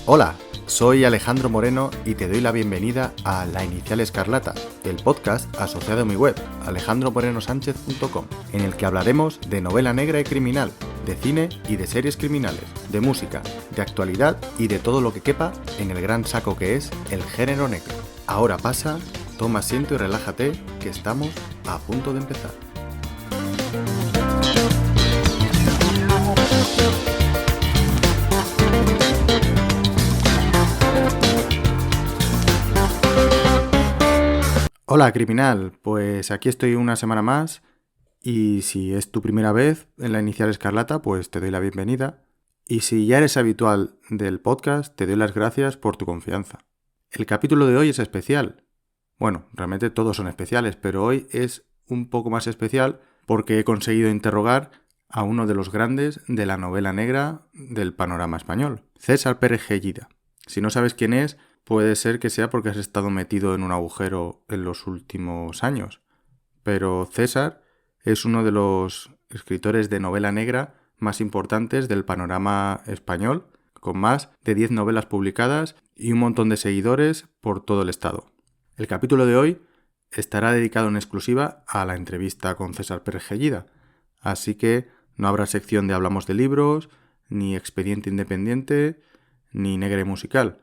Hola, soy Alejandro Moreno y te doy la bienvenida a La Inicial Escarlata, el podcast asociado a mi web, alejandromorenosanchez.com, en el que hablaremos de novela negra y criminal, de cine y de series criminales, de música, de actualidad y de todo lo que quepa en el gran saco que es el género negro. Ahora pasa, toma asiento y relájate, que estamos a punto de empezar. Hola, criminal, pues aquí estoy una semana más y si es tu primera vez en La Inicial Escarlata, pues te doy la bienvenida. Y si ya eres habitual del podcast, te doy las gracias por tu confianza. El capítulo de hoy es especial. Bueno, realmente todos son especiales, pero hoy es un poco más especial porque he conseguido interrogar a uno de los grandes de la novela negra del panorama español, César Pérez Gellida. Si no sabes quién es, puede ser que sea porque has estado metido en un agujero en los últimos años. Pero César es uno de los escritores de novela negra más importantes del panorama español, con más de 10 novelas publicadas y un montón de seguidores por todo el estado. El capítulo de hoy estará dedicado en exclusiva a la entrevista con César Pérez Gellida, así que no habrá sección de Hablamos de libros, ni Expediente Independiente, ni Negra y Musical.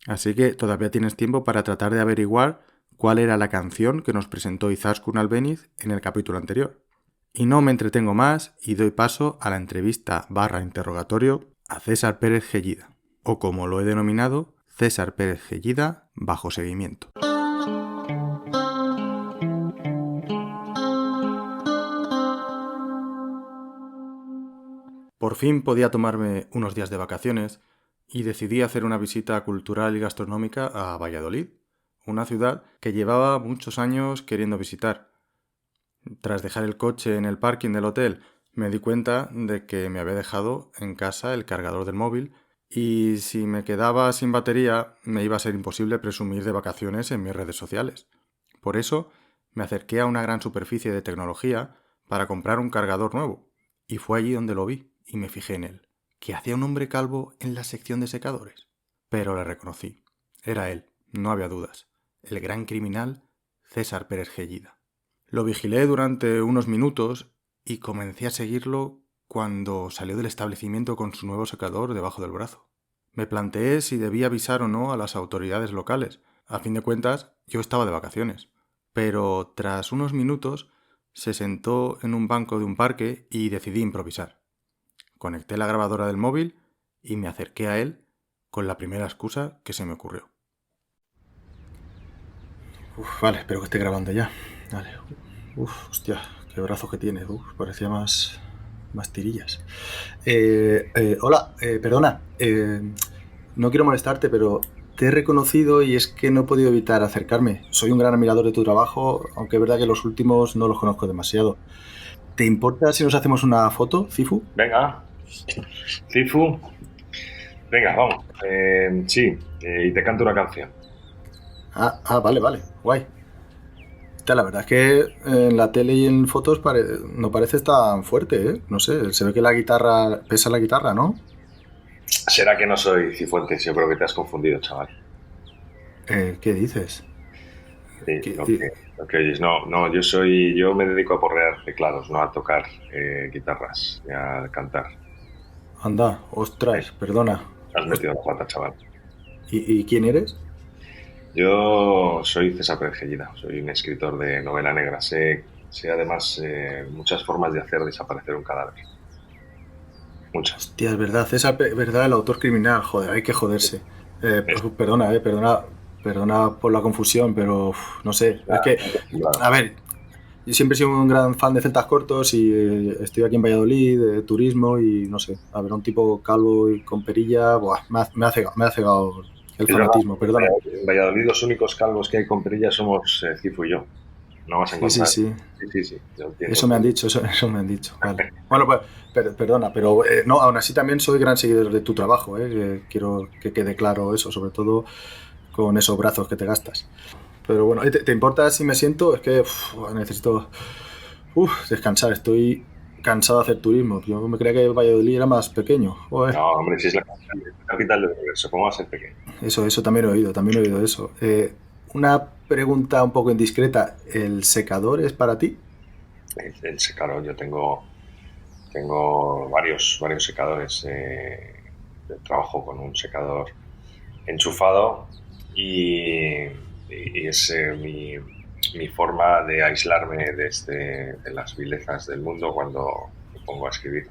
Así que todavía tienes tiempo para tratar de averiguar cuál era la canción que nos presentó Izaskun Albéniz en el capítulo anterior. Y no me entretengo más y doy paso a la entrevista / interrogatorio a César Pérez Gellida, o como lo he denominado, César Pérez Gellida bajo seguimiento. Por fin podía tomarme unos días de vacaciones y decidí hacer una visita cultural y gastronómica a Valladolid, una ciudad que llevaba muchos años queriendo visitar. Tras dejar el coche en el parking del hotel, me di cuenta de que me había dejado en casa el cargador del móvil y si me quedaba sin batería me iba a ser imposible presumir de vacaciones en mis redes sociales. Por eso me acerqué a una gran superficie de tecnología para comprar un cargador nuevo y fue allí donde lo vi y me fijé en él. ¿Qué hacía un hombre calvo en la sección de secadores? Pero le reconocí. Era él, no había dudas. El gran criminal César Pérez Gellida. Lo vigilé durante unos minutos y comencé a seguirlo cuando salió del establecimiento con su nuevo secador debajo del brazo. Me planteé si debía avisar o no a las autoridades locales. A fin de cuentas, yo estaba de vacaciones. Pero tras unos minutos se sentó en un banco de un parque y decidí improvisar. Conecté la grabadora del móvil y me acerqué a él con la primera excusa que se me ocurrió. Vale, espero que esté grabando ya. Vale. Hostia, qué brazos que tiene. Parecía más tirillas. Hola, perdona. No quiero molestarte, pero te he reconocido y es que no he podido evitar acercarme. Soy un gran admirador de tu trabajo, aunque es verdad que los últimos no los conozco demasiado. ¿Te importa si nos hacemos una foto, Cifu? Venga, Cifu. Venga, vamos. Sí, y te canto una canción. Vale, guay. La verdad es que en la tele y en fotos no parece tan fuerte, ¿eh? No sé, se ve que la guitarra pesa la guitarra, ¿no? Será que no soy Cifuentes, yo creo que te has confundido, chaval. ¿Qué dices? Sí, lo que oyes. No, yo me dedico a porrear teclados, no a tocar guitarras y a cantar. Anda, ostras, perdona. Has metido la pata, chaval. ¿Y quién eres? Yo soy César Pérez Gellida, soy un escritor de novela negra. Sé además muchas formas de hacer desaparecer un cadáver. Muchas. Hostia, es verdad, César, verdad, el autor criminal, joder, hay que joderse. Perdona por la confusión, pero no sé, es que, a ver, yo siempre he sido un gran fan de celtas cortos y estoy aquí en Valladolid, de turismo y no sé, a ver, un tipo calvo y con perilla, me ha cegado el fanatismo, perdona. En Valladolid los únicos calvos que hay con perillas somos Cifu y yo. No vas a encontrar. Sí. Sí. Eso me han dicho, vale. Bueno, pues, perdona, pero no, aún así también soy gran seguidor de tu trabajo, quiero que quede claro eso, sobre todo con esos brazos que te gastas. Pero bueno, ¿te importa si me siento? Es que necesito descansar, estoy cansado de hacer turismo. Yo me creía que Valladolid era más pequeño. Joder. No, hombre, si es la capital del universo, ¿cómo va a ser pequeño? Eso también he oído eso. Una pregunta un poco indiscreta. ¿El secador es para ti? El secador, yo tengo varios secadores. Trabajo con un secador enchufado y es mi forma de aislarme de las vilezas del mundo cuando me pongo a escribir.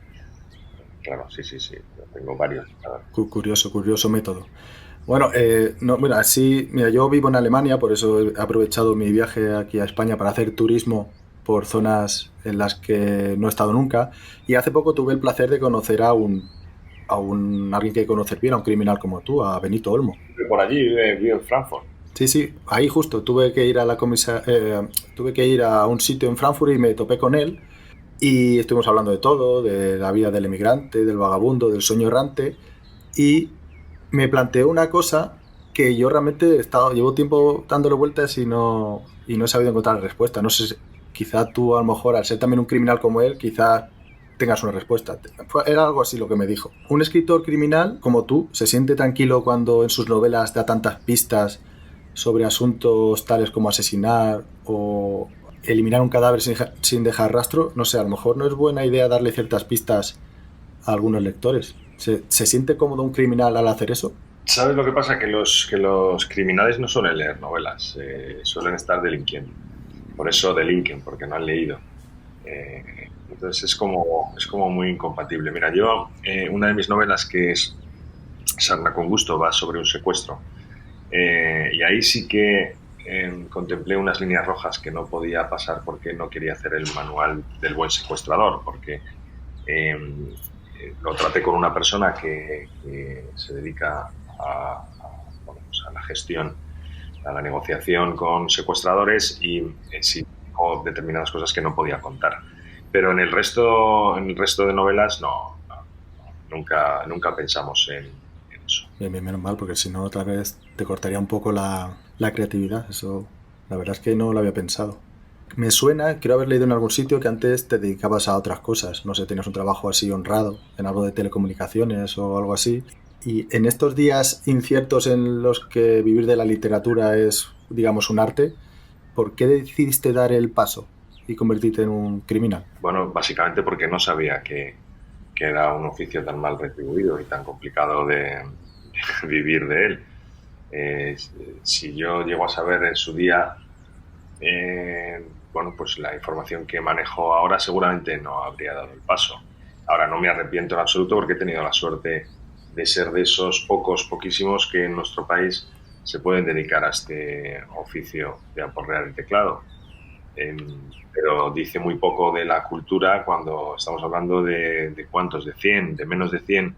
Claro, sí, sí, sí. Yo tengo varios secadores. Curioso método. Bueno, no, mira, así, mira, yo vivo en Alemania, por eso he aprovechado mi viaje aquí a España para hacer turismo por zonas en las que no he estado nunca. Y hace poco tuve el placer de conocer a alguien que conocer bien, a un criminal como tú, a Benito Olmo. Por allí vive en Frankfurt. Sí, sí, ahí justo tuve que ir a tuve que ir a un sitio en Frankfurt y me topé con él y estuvimos hablando de todo, de la vida del emigrante, del vagabundo, del sueño errante y me planteó una cosa que yo realmente llevo tiempo dándole vueltas y no he sabido encontrar respuesta. No sé, quizá tú a lo mejor, al ser también un criminal como él, quizá tengas una respuesta. Era algo así lo que me dijo. Un escritor criminal como tú se siente tranquilo cuando en sus novelas da tantas pistas sobre asuntos tales como asesinar o eliminar un cadáver sin dejar rastro. No sé, a lo mejor no es buena idea darle ciertas pistas a algunos lectores. ¿Se siente cómodo un criminal al hacer eso? ¿Sabes lo que pasa? Que los criminales no suelen leer novelas, suelen estar delinquiendo. Por eso delinquen, porque no han leído. Entonces es como muy incompatible. Mira, una de mis novelas, que es Sarna con gusto, va sobre un secuestro. Y ahí sí que contemplé unas líneas rojas que no podía pasar porque no quería hacer el manual del buen secuestrador, porque eh, lo traté con una persona que se dedica bueno, pues a la gestión, a la negociación con secuestradores y sí dijo determinadas cosas que no podía contar. Pero en el resto de novelas nunca pensamos en eso. Bien, bien, menos mal, porque si no, otra vez te cortaría un poco la creatividad. Eso, la verdad es que no lo había pensado. Me suena, quiero haber leído en algún sitio que antes te dedicabas a otras cosas. No sé, tenías un trabajo así honrado, en algo de telecomunicaciones o algo así. Y en estos días inciertos en los que vivir de la literatura es, digamos, un arte, ¿por qué decidiste dar el paso y convertirte en un criminal? Bueno, básicamente porque no sabía que era un oficio tan mal retribuido y tan complicado de vivir de él. Eh, si yo llego a saber en su día, bueno, pues la información que manejo ahora, seguramente no habría dado el paso. Ahora no me arrepiento en absoluto porque he tenido la suerte de ser de esos poquísimos que en nuestro país se pueden dedicar a este oficio de aporrear el teclado. Eh, pero dice muy poco de la cultura cuando estamos hablando de cuántos, de 100, de menos de 100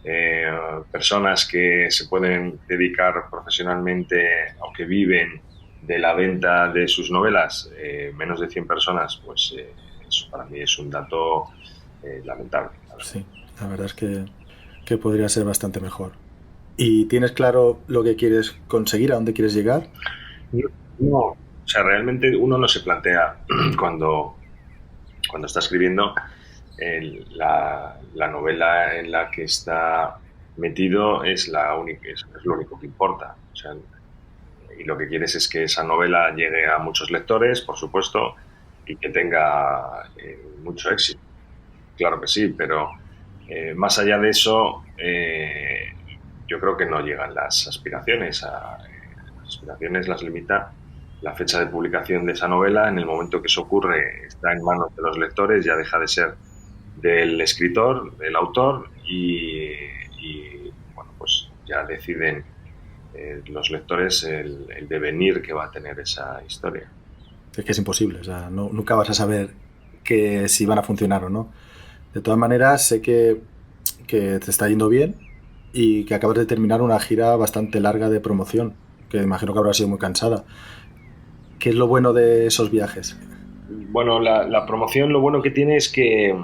eh, personas que se pueden dedicar profesionalmente o que viven de la venta de sus novelas. Menos de 100 personas, pues eso para mí es un dato lamentable, la verdad. Sí, la verdad es que podría ser bastante mejor. ¿Y tienes claro lo que quieres conseguir, a dónde quieres llegar? No, o sea, realmente uno no se plantea cuando está escribiendo la novela en la que está metido es lo único que importa. O sea, y lo que quieres es que esa novela llegue a muchos lectores, por supuesto, y que tenga mucho éxito. Claro que sí, pero más allá de eso, yo creo que no llegan las aspiraciones. Las aspiraciones las limita la fecha de publicación de esa novela. En el momento que eso ocurre, está en manos de los lectores, ya deja de ser del escritor, del autor, bueno, pues ya deciden los lectores el devenir que va a tener esa historia. Es que es imposible, o sea, nunca vas a saber que si van a funcionar o no. De todas maneras, sé que te está yendo bien y que acabas de terminar una gira bastante larga de promoción, que imagino que habrá sido muy cansada. ¿Qué es lo bueno de esos viajes? Bueno, la promoción lo bueno que tiene es que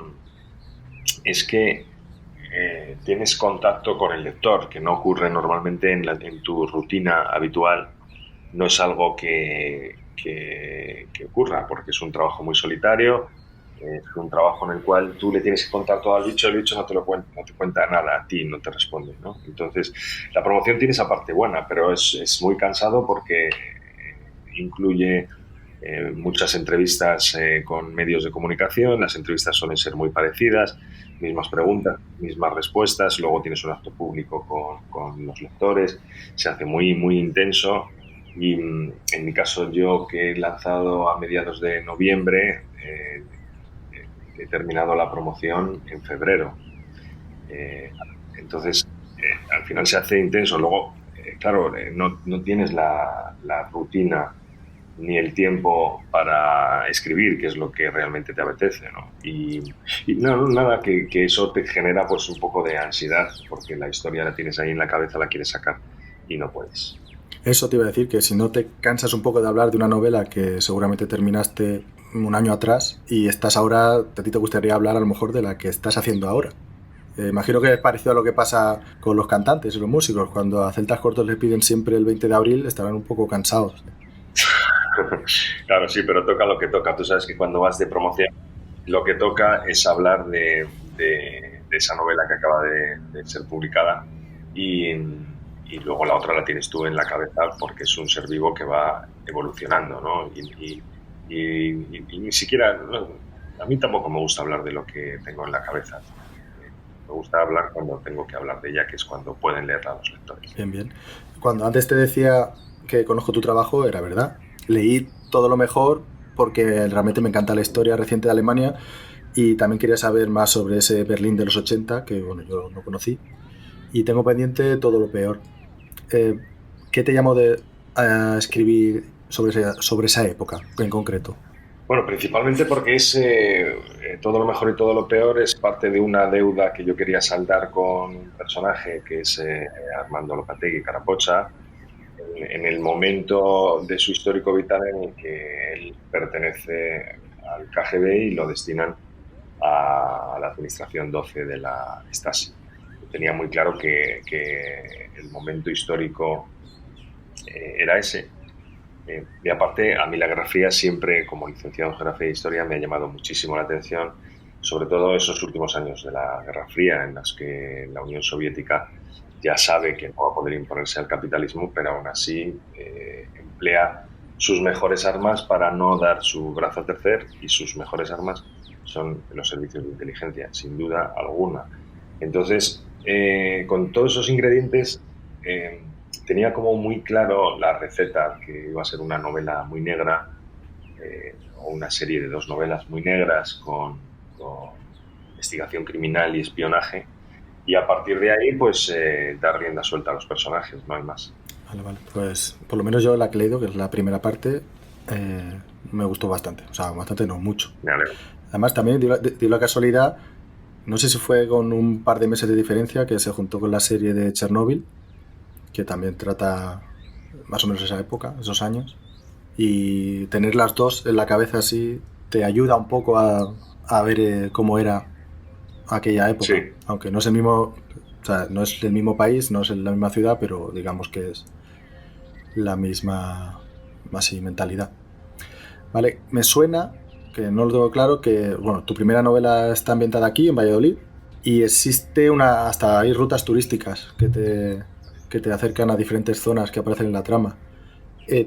tienes contacto con el lector, que no ocurre normalmente en tu rutina habitual. No es algo que ocurra, porque es un trabajo muy solitario. Es un trabajo en el cual tú le tienes que contar todo al bicho, el bicho no te lo cuenta, no te cuenta nada a ti, no te responde, ¿no? Entonces, la promoción tiene esa parte buena, pero es muy cansado porque incluye muchas entrevistas con medios de comunicación, las entrevistas suelen ser muy parecidas, mismas preguntas, mismas respuestas, luego tienes un acto público con los lectores, se hace muy, muy intenso y en mi caso yo que he lanzado a mediados de noviembre, he terminado la promoción en febrero. Eh, entonces, al final se hace intenso. Luego, claro, no tienes la rutina ni el tiempo para escribir, que es lo que realmente te apetece, ¿no? Y no, nada, que eso te genera pues un poco de ansiedad, porque la historia la tienes ahí en la cabeza, la quieres sacar y no puedes. Eso te iba a decir, que si no te cansas un poco de hablar de una novela que seguramente terminaste un año atrás y estás ahora, a ti te gustaría hablar a lo mejor de la que estás haciendo ahora. Imagino que es parecido a lo que pasa con los cantantes y los músicos. Cuando a celtas cortos les piden siempre el 20 de abril, estarán un poco cansados. Claro, sí, pero toca lo que toca. Tú sabes que cuando vas de promoción, lo que toca es hablar de esa novela que acaba de ser publicada y luego la otra la tienes tú en la cabeza porque es un ser vivo que va evolucionando, ¿no? Y ni siquiera, no, a mí tampoco me gusta hablar de lo que tengo en la cabeza. Me gusta hablar cuando tengo que hablar de ella, que es cuando pueden leerla los lectores. Bien, bien. Cuando antes te decía que conozco tu trabajo, era verdad. Leí todo lo mejor porque realmente me encanta la historia reciente de Alemania y también quería saber más sobre ese Berlín de los 80 que bueno, yo no conocí. Y tengo pendiente todo lo peor. Eh, ¿Qué te llamó a escribir sobre esa época en concreto? Bueno, principalmente porque es todo lo mejor y todo lo peor es parte de una deuda que yo quería saldar con un personaje que es Armando Lopategui Carapocha, en el momento de su histórico vital en el que él pertenece al KGB y lo destinan a la administración 12 de la Stasi. Tenía muy claro que el momento histórico era ese. Y aparte, a mí la Guerra Fría siempre, como licenciado en Geografía e Historia, me ha llamado muchísimo la atención, sobre todo esos últimos años de la Guerra Fría, en los que la Unión Soviética ya sabe que no va a poder imponerse al capitalismo, pero aún así emplea sus mejores armas para no dar su brazo a torcer y sus mejores armas son los servicios de inteligencia, sin duda alguna. Entonces, con todos esos ingredientes, tenía como muy claro la receta, que iba a ser una novela muy negra, o una serie de dos novelas muy negras con investigación criminal y espionaje, y a partir de ahí, pues, dar rienda suelta a los personajes, no hay más. Vale, vale. Pues por lo menos yo la que he leído, que es la primera parte, me gustó bastante. O sea, bastante no, mucho. Me alegro. Además también dio la casualidad, no sé si fue con un par de meses de diferencia, que se juntó con la serie de Chernobyl, que también trata más o menos esa época, esos años. Y tener las dos en la cabeza así te ayuda un poco a ver cómo era aquella época. Sí. Aunque no es el mismo, o sea, no es el mismo país, no es la misma ciudad, pero digamos que es la misma así, mentalidad. Vale, me suena, que no lo tengo claro, que bueno, tu primera novela está ambientada aquí, en Valladolid, y existe hasta hay rutas turísticas que te acercan a diferentes zonas que aparecen en la trama.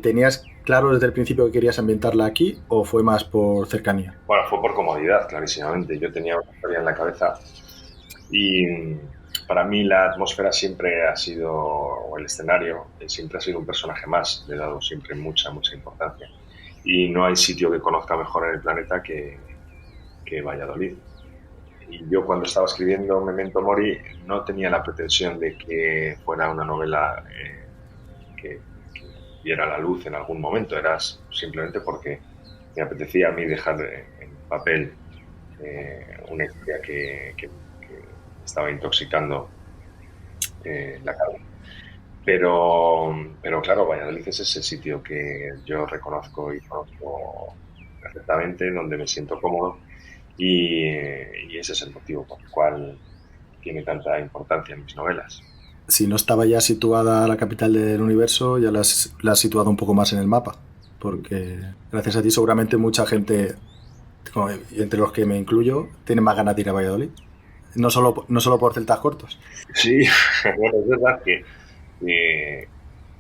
¿Tenías claro desde el principio que querías ambientarla aquí o fue más por cercanía? Bueno, fue por comodidad, clarísimamente. Yo tenía una historia en la cabeza y para mí la atmósfera siempre ha sido, o el escenario, siempre ha sido un personaje más. Le he dado siempre mucha, mucha importancia. Y no hay sitio que conozca mejor en el planeta que Valladolid. Y yo cuando estaba escribiendo Memento Mori no tenía la pretensión de que fuera una novela que viera la luz en algún momento, era simplemente porque me apetecía a mí dejar en papel una historia que estaba intoxicando la cabeza. Pero claro, Valladolid es ese sitio que yo reconozco y conozco perfectamente, donde me siento cómodo y ese es el motivo por el cual tiene tanta importancia en mis novelas. Si no estaba ya situada la capital del universo, ya la has situado un poco más en el mapa. Porque gracias a ti seguramente mucha gente y entre los que me incluyo, tienen más ganas de ir a Valladolid. No solo por celtas cortos. Sí, bueno, es verdad que,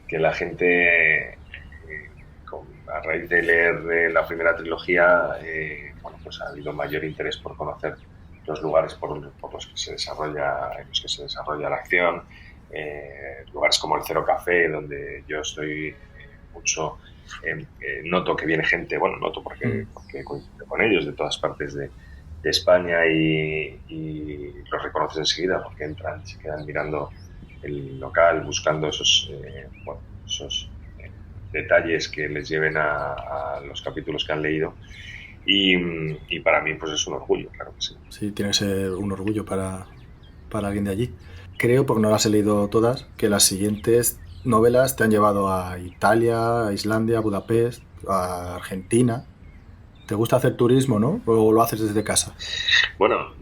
que la gente, a raíz de leer la primera trilogía, bueno, pues ha habido mayor interés por conocer los lugares por los que se desarrolla, en los que se desarrolla la acción, lugares como el Cero Café, donde yo estoy mucho, noto que viene gente, bueno, noto porque coincido con ellos de todas partes de España y los reconoces enseguida porque entran y se quedan mirando el local, buscando esos detalles que les lleven a los capítulos que han leído. Y para mí, pues es un orgullo, claro que sí. Sí, tiene que ser un orgullo para alguien de allí. Creo, porque no las he leído todas, que las siguientes novelas te han llevado a Italia, a Islandia, a Budapest, a Argentina. ¿Te gusta hacer turismo, no? ¿O lo haces desde casa? Bueno,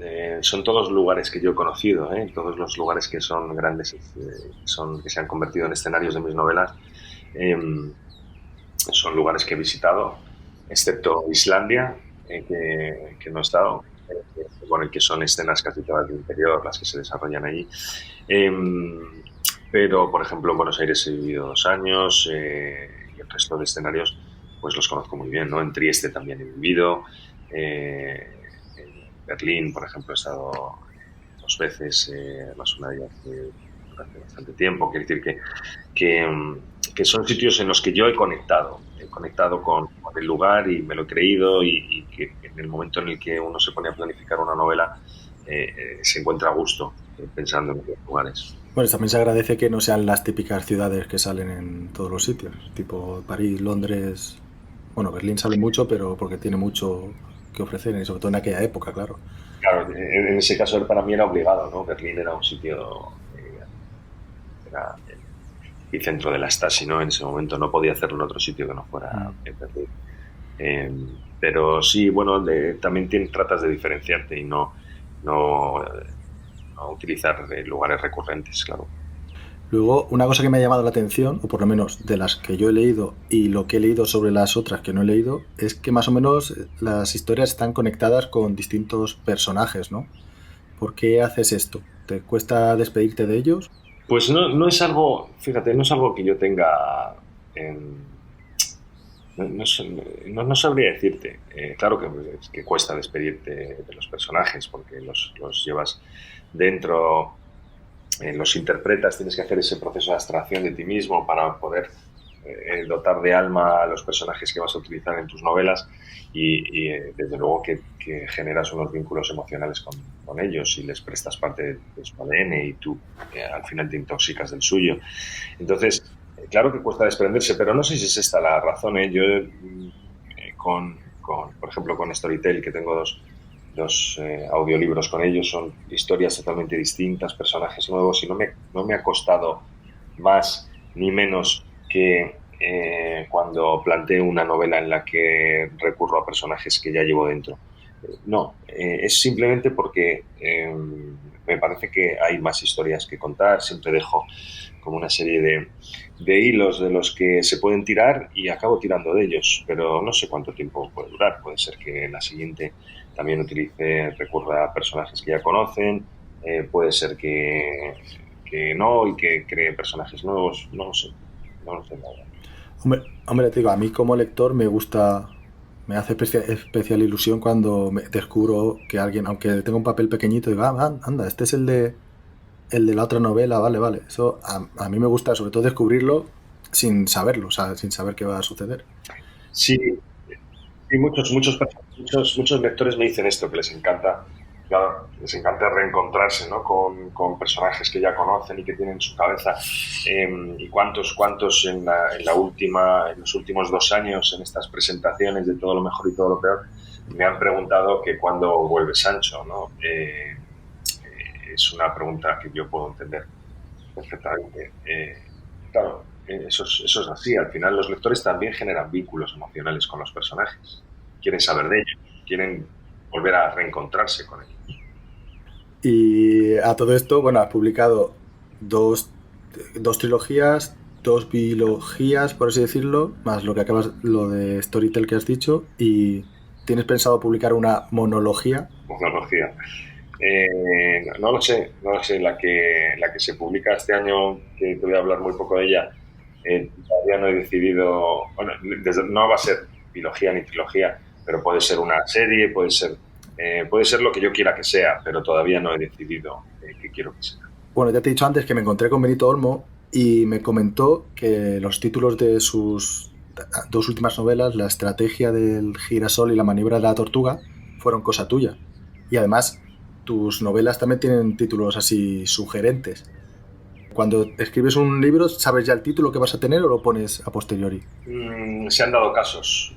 son todos lugares que yo he conocido, todos los lugares que son grandes, que se han convertido en escenarios de mis novelas, eh, son lugares que he visitado, excepto Islandia, que no he estado, bueno, y que son escenas casi todas del interior, las que se desarrollan allí. Eh, pero, por ejemplo, en Buenos Aires he vivido 2 años y el resto de escenarios pues los conozco muy bien, ¿no? En Trieste también he vivido, en Berlín, por ejemplo, he estado 2 veces, más una de ellas durante bastante tiempo. Quiere decir que son sitios en los que yo he conectado con el lugar y me lo he creído y que en el momento en el que uno se pone a planificar una novela se encuentra a gusto pensando en los lugares. Bueno, también se agradece que no sean las típicas ciudades que salen en todos los sitios, tipo París, Londres. Bueno, Berlín sale mucho, pero porque tiene mucho que ofrecer, y sobre todo en aquella época, claro. Claro, en ese caso para mí era obligado, ¿no? Berlín era un sitio, era el epicentro de la Stasi, ¿no? En ese momento no podía hacerlo en otro sitio que no fuera en Berlín. Eh, pero sí, bueno, también tratas de diferenciarte y no, no utilizar lugares recurrentes, claro. Luego, una cosa que me ha llamado la atención, o por lo menos de las que yo he leído y lo que he leído sobre las otras que no he leído, es que más o menos las historias están conectadas con distintos personajes, ¿no? ¿Por qué haces esto? ¿Te cuesta despedirte de ellos? Pues no es algo, fíjate, no es algo que yo tenga en, no sabría decirte. Claro que cuesta despedirte de los personajes porque los llevas dentro, los interpretas, tienes que hacer ese proceso de abstracción de ti mismo para poder dotar de alma a los personajes que vas a utilizar en tus novelas desde luego que generas unos vínculos emocionales con ellos y les prestas parte de su ADN y tú al final te intoxicas del suyo. Entonces, claro que cuesta desprenderse, pero no sé si es esta la razón. Yo, por ejemplo, con Storytel, que tengo dos audiolibros con ellos, son historias totalmente distintas, personajes nuevos, y no me ha costado más ni menos que cuando planteo una novela en la que recurro a personajes que ya llevo dentro. No, es simplemente porque me parece que hay más historias que contar, siempre dejo como una serie de hilos de los que se pueden tirar y acabo tirando de ellos, pero no sé cuánto tiempo puede durar. Puede ser que en la siguiente también recurra a personajes que ya conocen, puede ser que no y que cree personajes nuevos, no lo sé, no lo sé nada. Hombre, te digo, a mí como lector me gusta, me hace especial ilusión cuando descubro que alguien, aunque tenga un papel pequeñito, digo, anda, este es el de la otra novela, vale, vale. Eso a mí me gusta sobre todo descubrirlo sin saberlo, o sea, sin saber qué va a suceder. Sí, y muchos lectores me dicen esto, que les encanta, claro, les encanta reencontrarse, ¿no? Con personajes que ya conocen y que tienen en su cabeza. Y cuántos en los últimos 2 años, en estas presentaciones de todo lo mejor y todo lo peor, me han preguntado que cuándo vuelve Sancho, ¿no? Es una pregunta que yo puedo entender perfectamente. Claro, eso es así. Al final los lectores también generan vínculos emocionales con los personajes. Quieren saber de ellos, quieren volver a reencontrarse con ellos. Y a todo esto, bueno, has publicado dos trilogías, dos bilogías, por así decirlo, más lo de Storytel que has dicho, y ¿Tienes pensado publicar una monología? Tecnología. No lo sé, no lo sé. La que se publica este año, que te voy a hablar muy poco de ella, todavía no he decidido. Bueno, no va a ser biología ni trilogía, pero puede ser una serie, puede ser lo que yo quiera que sea, pero todavía no he decidido qué quiero que sea. Bueno, ya te he dicho antes que me encontré con Benito Olmo y me comentó que los títulos de sus dos últimas novelas, La estrategia del girasol y La maniobra de la tortuga, fueron cosa tuya. Y además, tus novelas también tienen títulos así sugerentes. Cuando escribes un libro, ¿sabes ya el título que vas a tener o lo pones a posteriori? Se han dado casos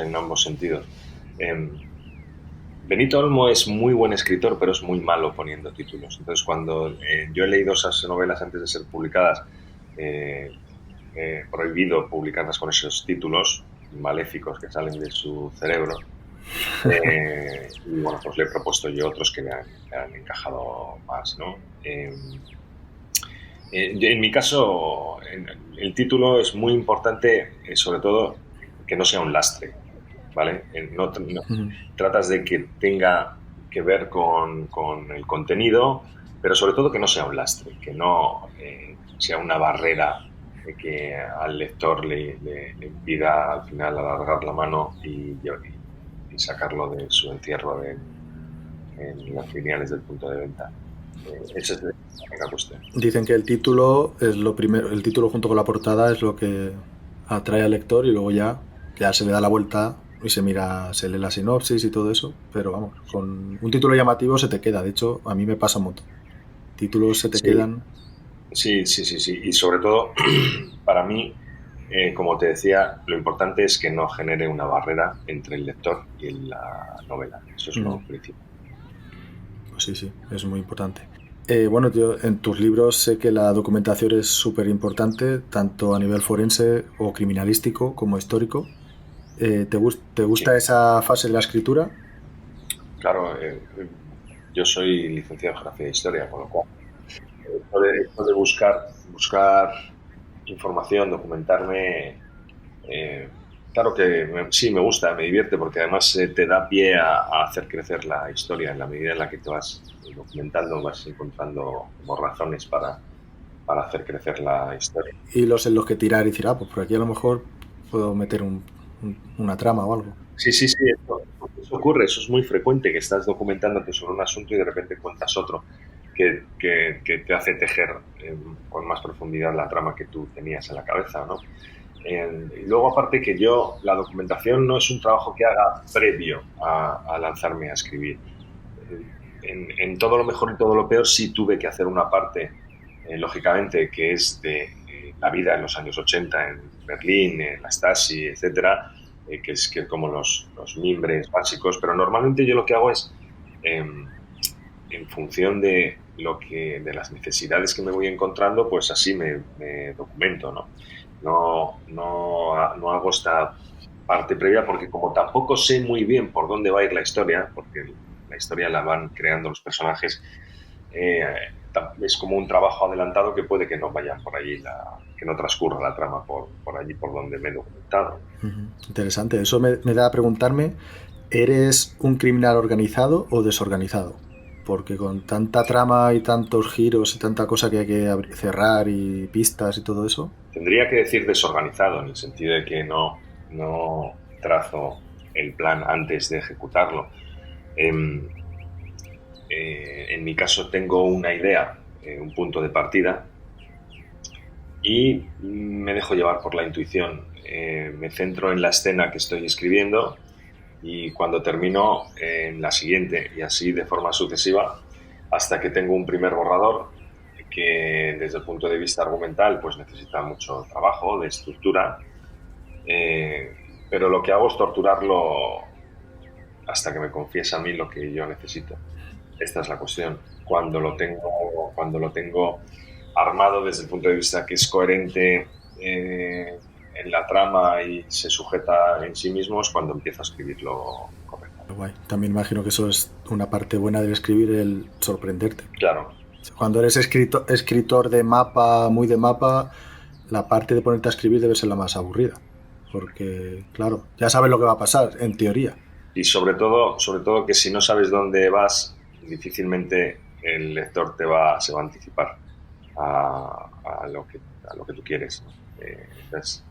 en ambos sentidos. Benito Olmo es muy buen escritor, pero es muy malo poniendo títulos. Entonces, cuando yo he leído esas novelas antes de ser publicadas, eh, prohibido publicarlas con esos títulos maléficos que salen de su cerebro. Y bueno, pues le he propuesto yo otros que me han encajado más, ¿no? En mi caso, el título es muy importante, sobre todo que no sea un lastre, ¿vale? Tratas de que tenga que ver con el contenido, pero sobre todo que no sea un lastre, que no sea una barrera que al lector le impida al final alargar la mano y sacarlo de su encierro en las lineales del punto de venta. Esa es la cuestión. Dicen que el título es lo primero, el título junto con la portada es lo que atrae al lector y luego ya se le da la vuelta y se lee la sinopsis y todo eso, pero vamos, con un título llamativo se te queda, de hecho a mí me pasa un montón. Títulos se te Sí, quedan. sí. Y sobre todo, para mí, como te decía, lo importante es que no genere una barrera entre el lector y la novela. Eso es lo principal. Pues sí, es muy importante. Bueno, yo en tus libros sé que la documentación es súper importante, tanto a nivel forense o criminalístico como histórico. ¿Te Sí, gusta esa fase de la escritura? claro, yo soy licenciado en Geografía e Historia, con lo cual esto de buscar información, documentarme, eh, claro que sí me gusta, me divierte, porque además te da pie a hacer crecer la historia. En la medida en la que te vas documentando, vas encontrando como razones para hacer crecer la historia. Hilos en los que tirar y decir, pues por aquí a lo mejor puedo meter una trama o algo. Sí, eso ocurre, eso es muy frecuente, que estás documentándote sobre un asunto y de repente cuentas otro que te hace tejer con más profundidad la trama que tú tenías en la cabeza, ¿no? Y luego, aparte que la documentación no es un trabajo que haga previo a lanzarme a escribir. En todo lo mejor y todo lo peor sí tuve que hacer una parte, lógicamente, que es de la vida en los años 80 en Berlín, en la Stasi, etcétera, que es como los mimbres básicos, pero normalmente yo lo que hago es, en función de las necesidades que me voy encontrando, pues así me documento, ¿no? No hago esta parte previa porque como tampoco sé muy bien por dónde va a ir la historia, porque la historia la van creando los personajes, eh, es como un trabajo adelantado que puede que no vayan por allí, que no transcurra la trama por allí por donde me he documentado. Interesante. Eso me da a preguntarme, ¿eres un criminal organizado o desorganizado? Porque con tanta trama y tantos giros y tanta cosa que hay que cerrar y pistas y todo eso. Tendría que decir desorganizado, en el sentido de que no trazo el plan antes de ejecutarlo. En, en mi caso tengo una idea, un punto de partida, y me dejo llevar por la intuición. Me centro en la escena que estoy escribiendo y cuando termino en la siguiente, y así de forma sucesiva hasta que tengo un primer borrador que desde el punto de vista argumental pues necesita mucho trabajo de estructura, eh, pero lo que hago es torturarlo hasta que me confiesa a mí lo que yo necesito. Esta es la cuestión. Cuando lo tengo armado desde el punto de vista que es coherente en la trama y se sujeta en sí mismo, es cuando empiezo a escribirlo correctamente. Guay. También imagino que eso es una parte buena del escribir, el sorprenderte. Claro. Cuando eres escritor de mapa, muy de mapa, la parte de ponerte a escribir debe ser la más aburrida. Porque, claro, ya sabes lo que va a pasar, en teoría. Y sobre todo que si no sabes dónde vas, difícilmente el lector se va a anticipar a lo que tú quieres, ¿no? Entonces,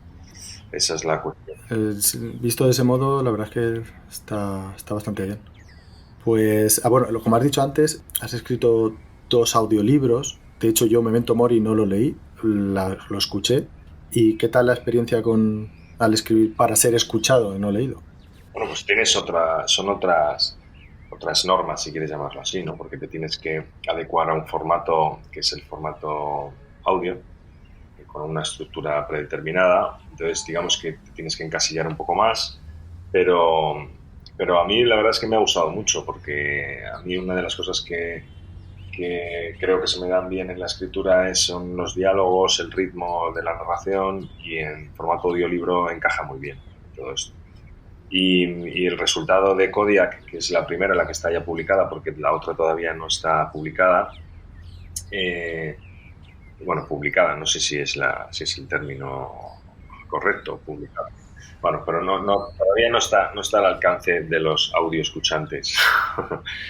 esa es la cuestión. Visto de ese modo, la verdad es que está bastante bien. Pues, bueno, lo como has dicho antes, has escrito 2 audiolibros. De hecho, yo Memento Mori no lo leí, lo escuché. ¿Y qué tal la experiencia al escribir para ser escuchado y no leído? Bueno, pues son otras normas, si quieres llamarlo así, ¿no? Porque te tienes que adecuar a un formato que es el formato audio, con una estructura predeterminada. Entonces, digamos que te tienes que encasillar un poco más, pero, pero a mí la verdad es que me ha gustado mucho, porque a mí una de las cosas que creo que se me dan bien en la escritura son los diálogos, el ritmo de la narración, y en formato audiolibro encaja muy bien todo esto. Y el resultado de Kodiak, que es la primera, la que está ya publicada, porque la otra todavía no está publicada, eh, bueno, publicada, no sé si es el término correcto, publicada. Bueno, pero todavía no está al alcance de los audio escuchantes.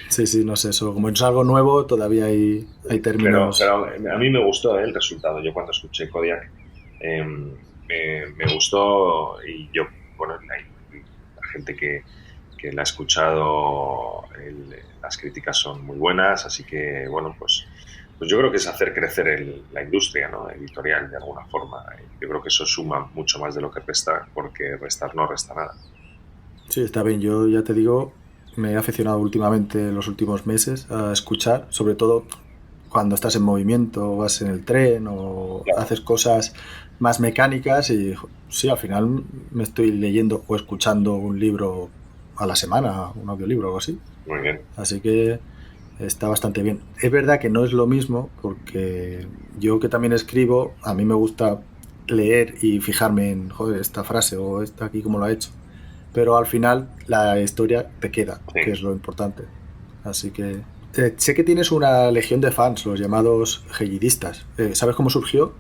Sí, sí, no sé, eso. Como es algo nuevo, todavía hay Pero, términos. pero a mí me gustó, el resultado. Yo cuando escuché Kodiak, me gustó, y yo, bueno, la gente que la ha escuchado, las críticas son muy buenas, así que, bueno, pues yo creo que es hacer crecer la industria, ¿no? Editorial, de alguna forma. Yo creo que eso suma mucho más de lo que resta, porque restar no resta nada. Sí, está bien. Yo ya te digo, me he aficionado últimamente en los últimos meses a escuchar, sobre todo cuando estás en movimiento, vas en el tren o Claro, haces cosas más mecánicas y sí, al final me estoy leyendo o escuchando un libro a la semana, un audiolibro o algo así. muy bien. Así que está bastante bien. Es verdad que no es lo mismo porque yo que también escribo, a mí me gusta leer y fijarme en, joder, esta frase o esta aquí cómo lo ha hecho. Pero al final la historia te queda, Sí. que es lo importante. Así que sé que tienes una legión de fans, los llamados heyidistas. ¿Sabes cómo surgió?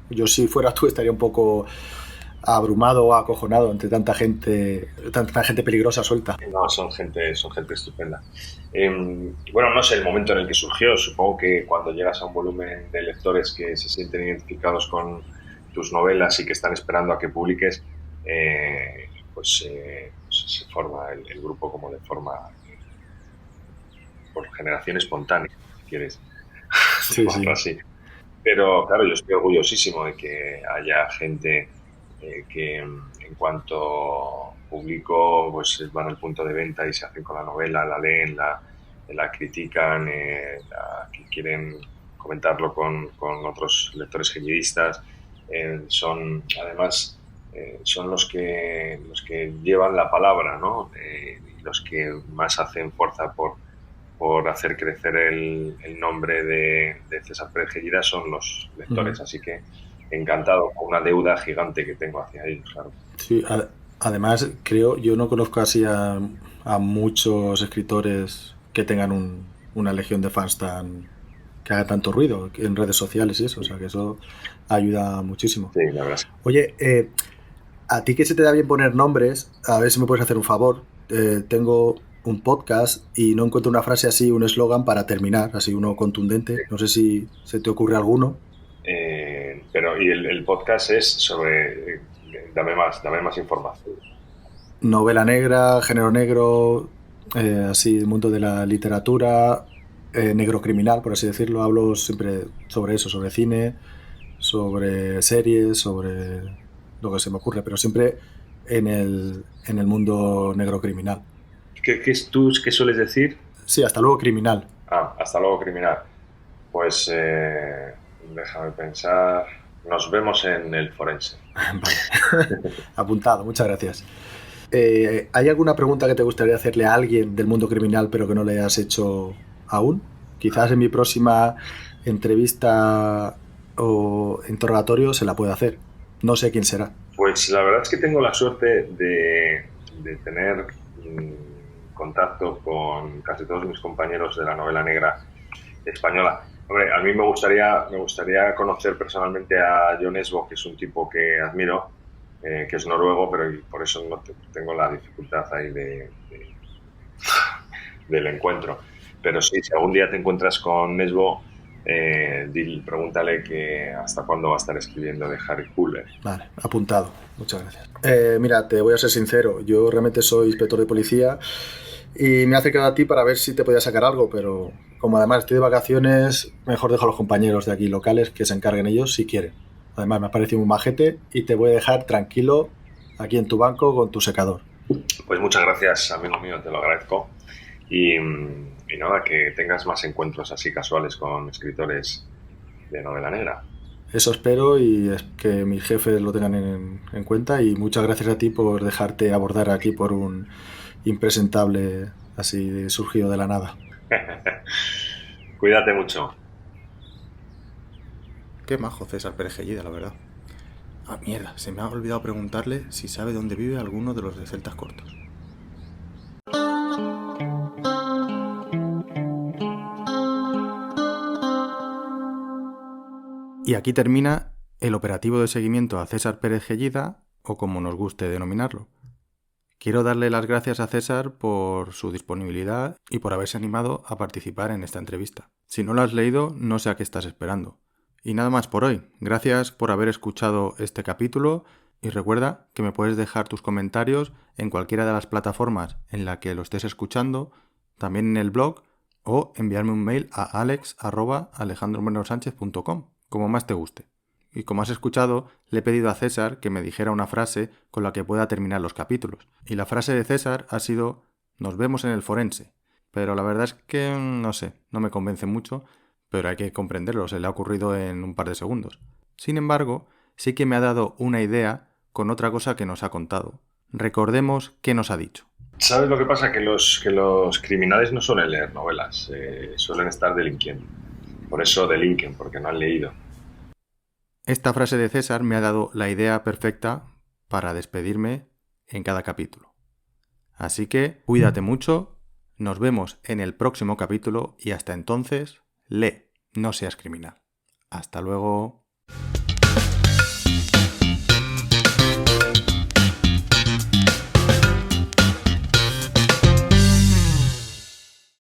Yo si fuera tú estaría un poco abrumado o acojonado entre tanta gente peligrosa suelta. No, son gente estupenda. Bueno, no sé el momento en el que surgió. Supongo que cuando llegas a un volumen de lectores que se sienten identificados con tus novelas y que están esperando a que publiques, pues se forma el grupo como de forma, por generación espontánea, si quieres Sí, llamarlo sí. así. Pero claro, yo estoy orgullosísimo de que haya gente que, en cuanto publico, pues van al punto de venta y se hacen con la novela, la leen, la critican, que quieren comentarlo con otros lectores generistas. Además, son los que llevan la palabra, ¿no? Y los que más hacen fuerza por hacer crecer el nombre de César Pérez Gellida, son los Ujú. lectores. Así que encantado, con una deuda gigante que tengo hacia ellos, claro. Sí, además, creo, yo no conozco así a muchos escritores que tengan una legión de fans que haga tanto ruido en redes sociales y eso, o sea que eso ayuda muchísimo. Sí, la verdad. Oye, a ti que se te da bien poner nombres, a ver si me puedes hacer un favor. Tengo un podcast y no encuentro una frase así, un eslogan para terminar, así uno contundente. No sé si se te ocurre alguno. Pero y el podcast es sobre, dame más información. Novela negra, género negro, así, el mundo de la literatura, negro criminal, por así decirlo. Hablo siempre sobre eso, sobre cine, sobre series, sobre lo que se me ocurre, pero siempre en el mundo negro criminal. ¿Qué sueles decir? Sí, hasta luego criminal. Hasta luego, criminal. Pues déjame pensar. Nos vemos en el forense. Vale, apuntado, muchas gracias. ¿Hay alguna pregunta que te gustaría hacerle a alguien del mundo criminal pero que no le hayas hecho aún? Quizás en mi próxima entrevista o interrogatorio se la pueda hacer. No sé quién será. Pues la verdad es que tengo la suerte de tener contacto con casi todos mis compañeros de la novela negra española. Hombre, a mí me gustaría conocer personalmente a Jon Esbo, que es un tipo que admiro, que es noruego, pero por eso no tengo la dificultad ahí del encuentro. Pero sí, si algún día te encuentras con Nesbo, pregúntale que hasta cuándo va a estar escribiendo de Harry Potter. Vale, apuntado. Muchas gracias. Mira, te voy a ser sincero. Yo realmente soy inspector de policía y me he acercado a ti para ver si te podía sacar algo, pero como además estoy de vacaciones, mejor dejo a los compañeros de aquí locales que se encarguen ellos si quieren. Además, me ha parecido un majete y te voy a dejar tranquilo aquí en tu banco con tu secador. Pues muchas gracias, amigo mío, te lo agradezco. Y nada, que tengas más encuentros así casuales con escritores de novela negra. Eso espero y es que mis jefes lo tengan en cuenta y muchas gracias a ti por dejarte abordar aquí por un impresentable así surgido de la nada. Cuídate mucho. Qué majo César Perejellida, la verdad. Ah, mierda, se me ha olvidado preguntarle si sabe dónde vive alguno de los de Celtas Cortos. Y aquí termina el operativo de seguimiento a César Perejellida, o como nos guste denominarlo. Quiero darle las gracias a César por su disponibilidad y por haberse animado a participar en esta entrevista. Si no lo has leído, no sé a qué estás esperando. Y nada más por hoy. Gracias por haber escuchado este capítulo y recuerda que me puedes dejar tus comentarios en cualquiera de las plataformas en la que lo estés escuchando, también en el blog o enviarme un mail a alex@alejandromorenosánchez.com, como más te guste. Y como has escuchado, le he pedido a César que me dijera una frase con la que pueda terminar los capítulos. Y la frase de César ha sido: nos vemos en el forense. Pero la verdad es que, no sé, no me convence mucho, pero hay que comprenderlo, se le ha ocurrido en un par de segundos. Sin embargo, sí que me ha dado una idea con otra cosa que nos ha contado. Recordemos qué nos ha dicho. ¿Sabes lo que pasa? Que los criminales no suelen leer novelas, suelen estar delinquiendo. Por eso delinquen, porque no han leído. Esta frase de César me ha dado la idea perfecta para despedirme en cada capítulo. Así que cuídate mucho, nos vemos en el próximo capítulo y hasta entonces, lee, no seas criminal. Hasta luego.